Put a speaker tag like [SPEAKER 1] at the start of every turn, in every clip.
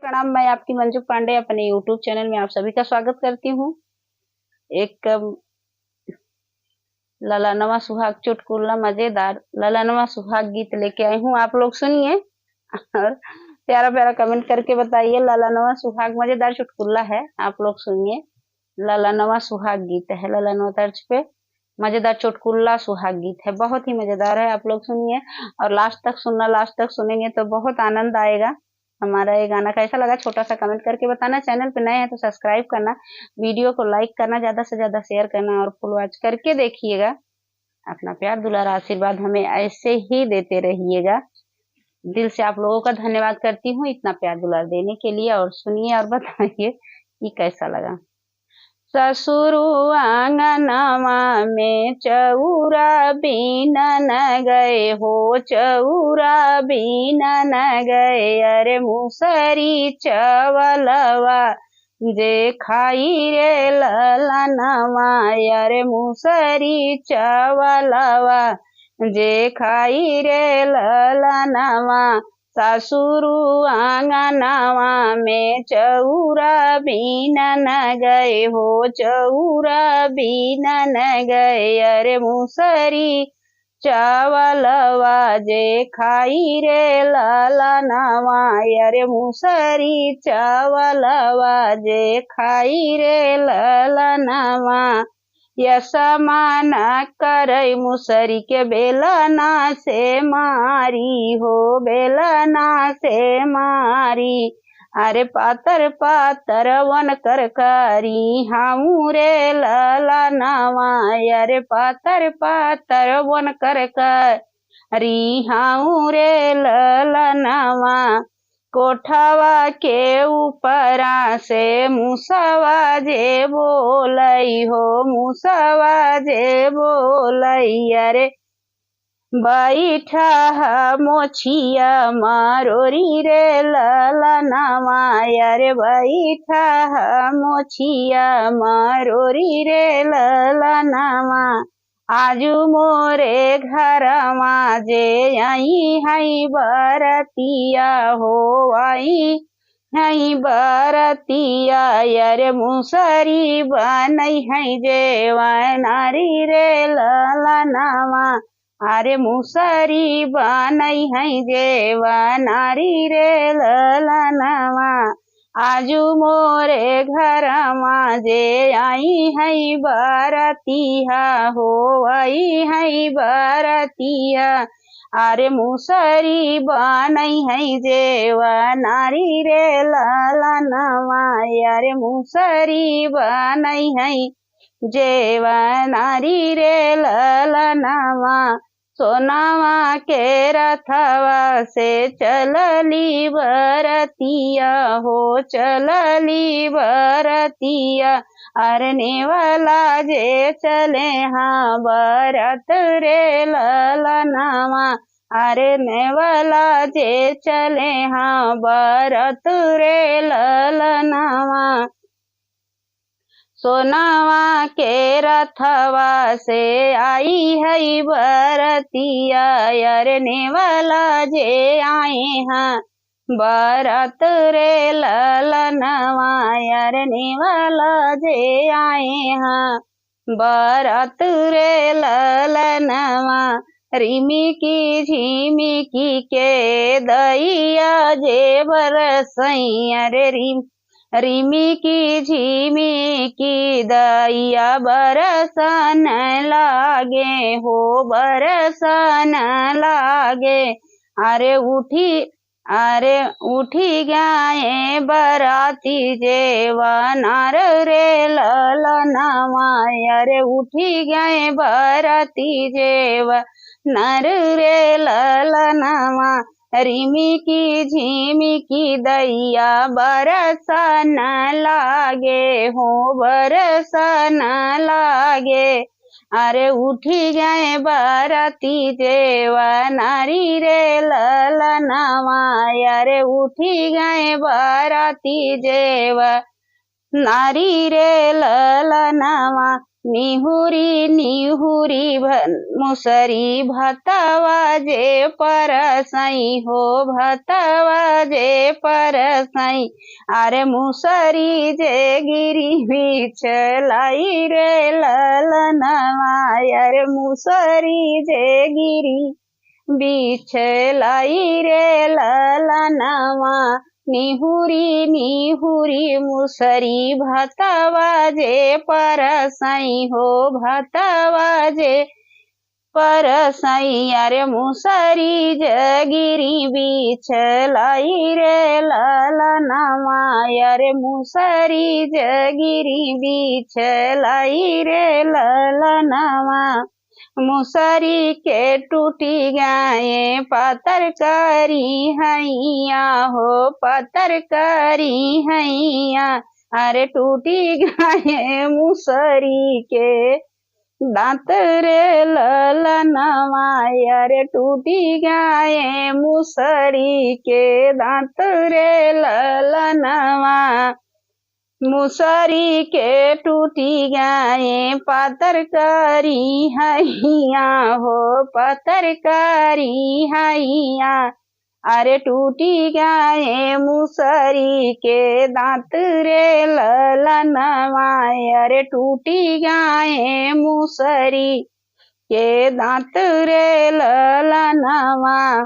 [SPEAKER 1] प्रणाम। मैं आपकी मंजू पांडे अपने यूट्यूब चैनल में आप सभी का स्वागत करती हूँ। एक ललनवा सुहाग चुटकुला मजेदार ललनवा सुहाग गीत लेके आई हूँ, आप लोग सुनिए और प्यारा प्यारा कमेंट करके बताइए। ललनवा सुहाग मजेदार चुटकुला है, आप लोग सुनिए। ललनवा सुहाग गीत है, ललनवा तर्ज पे मजेदार चुटकुला सुहाग गीत है, बहुत ही मजेदार है, आप लोग सुनिए और लास्ट तक सुनना। लास्ट तक सुनेंगे तो बहुत आनंद आएगा। हमारा ये गाना कैसा लगा छोटा सा कमेंट करके बताना। चैनल पे नए हैं तो सब्सक्राइब करना, वीडियो को लाइक करना, ज्यादा से ज्यादा शेयर करना और फुल वॉच करके देखिएगा। अपना प्यार दुलार आशीर्वाद हमें ऐसे ही देते रहिएगा। दिल से आप लोगों का धन्यवाद करती हूँ इतना प्यार दुलार देने के लिए। और सुनिए और बताइए कि कैसा लगा। ससुरु आंगनवा में चौरा बीनन गए हो, चौरा बीनन गए। अरे मुसरी चवलवा जे खाई रे ललनवा। अरे मुसरी चवलवा जे खाई रे ललनवा। सासुरु आंगनवा में चौरा बीनन गए हो, चौरा बीनन गए। अरे मुसरी चावलवा जे खाई रे ललनवा। अरे मुसरी चावलवा जे खाई रे ललनवा। यसमान करई मुसरी के बेलना से मारी हो, बेलना से मारी। अरे पातर पातर वन कर करी हाऊ रे ललनवा। अरे पातर पातर वन कर करी हाऊ रे ललनवा। कोठवा के ऊपरा से मुसवा जे बोलई हो, मुसवा जे बोलई। अरे बैठा मोछिया मारोरी रे ललनवा। अरे बैठा मोछिया मारोरी रे ललनवा। आजू मोरे घरमा जे आई हई बरतिया हो, आई हई बरतिया। अरे मुसरी बनई हई जेवनारी रे ललनवा। अरे मुसरी बनई हई जेवनारी रे ललनवा। आजू मोरे घरमा जे आई हई बरतिया हो, आई हई बरतिया। अरे मुसरी बनई हई जेवनारी रे ललनवा। अरे मुसरी बनई हई जेवनारी रे ललनवा। सोनावा के रथवा से चलली बरतिया हो, चलली बरतिया। अरे नेवला जे चले हाँ बरत रे ललनवा। अरे नेवला जे चले हाँ बरत रे ललनवा। सोनावा के रथवा से आई हई बरतिया। अरे नेवला जे आए हाँ बरत रे ललनवा। अरे नेवला जे आए हाँ बरत रे ललनवा। रिमी की झिमी की के दैया जे बरसई। अरे रिमी की झिमी की दैया बरसन लागे हो, बरसन लागे। अरे उठी गए बराती जेवनार रे ललनवा। अरे उठी गए बराती जेवनार रे ललनवा। रिमी की झिमी की दैया बरसन लागे हो, बरसन लागे। अरे उठी गए बराती जेवनारी रे ललनवा। अरे उठी गए बराती जेवनारी रे ललनवा। निहुरी निहुरी मुसरी भतवा जे परसई हो भतवा जे परसई। अरे मुसरी जे गिरी बिछलाई रे ललनवा। अरे मुसरी जे गिरी बिछलाई रे ललनवा। निहुरी निहुरी मुसरी भतवा जे परसई हो भतवा जे परसई। अरे मुसरी जगिरी बिछलाई रे ललनवा। अरे मुसरी जगिरी बिछलाई रे ललनवा। मुसरी के टूटी गाये पतर करी हैया हो पतर करी हैया। अरे टूटी गाये मुसरी के दांत रे ललनवा। अरे टूटी गाये मुसरी के दांत रे ललनवा। मुसरी के टूटी गाये पतर करी हैया हो पतर करी हैया। अरे टूटी गाये मुसरी के दांत रे ललनवा। अरे टूटी गाये मुसरी के दांत रे ललनवा।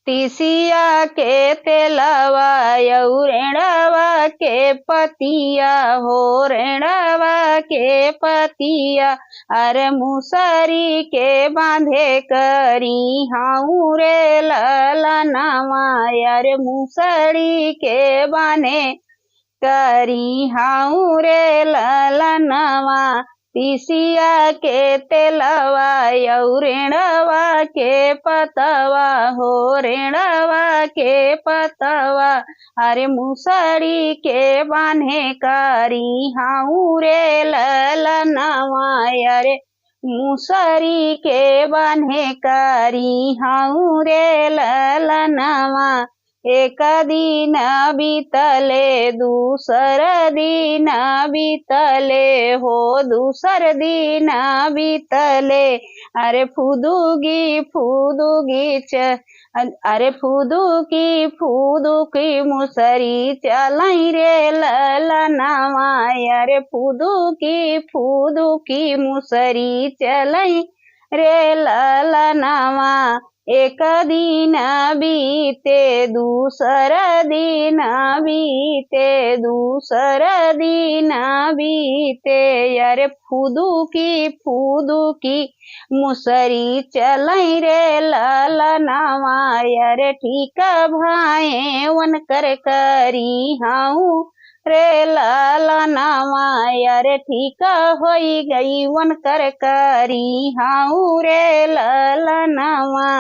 [SPEAKER 1] तिसिया के तेलवा यऊ रेणवा के पतिया हो रेणवा के पतिया। अरे मुसरी के बांधे करी हाउ रे ललनवा। अरे मुसरी के बांधे करी हाउ रे ललनवा। तिसिया के तेलवा यऊ रेणवा के पतवा हो रेणवा के पतवा। अरे मुसरी के बांधे करी हाउ रे ललनवा। अरे मुसरी के बांधे करी हाउ रे ललनवा। एक दिन बीतले दूसर दिन बीतले हो दूसर दिन बीतले। अरे फुदुगी फुदुगी अरे फुदुकी मुसरी चलाई रे ललनवा। अरे फुदुकी मुसरी चलाई रे ललनवा। एक दिन बीते दूसर दिन बीते दूसर दिन बीते। अरे फुदुकी मुसरी चलाई रे ललनवा। अरे ठीक भाए वन कर करी हाउ रे ललनवा। अरे ठीक होई गई वन कर करी हाउ रे ललनवा।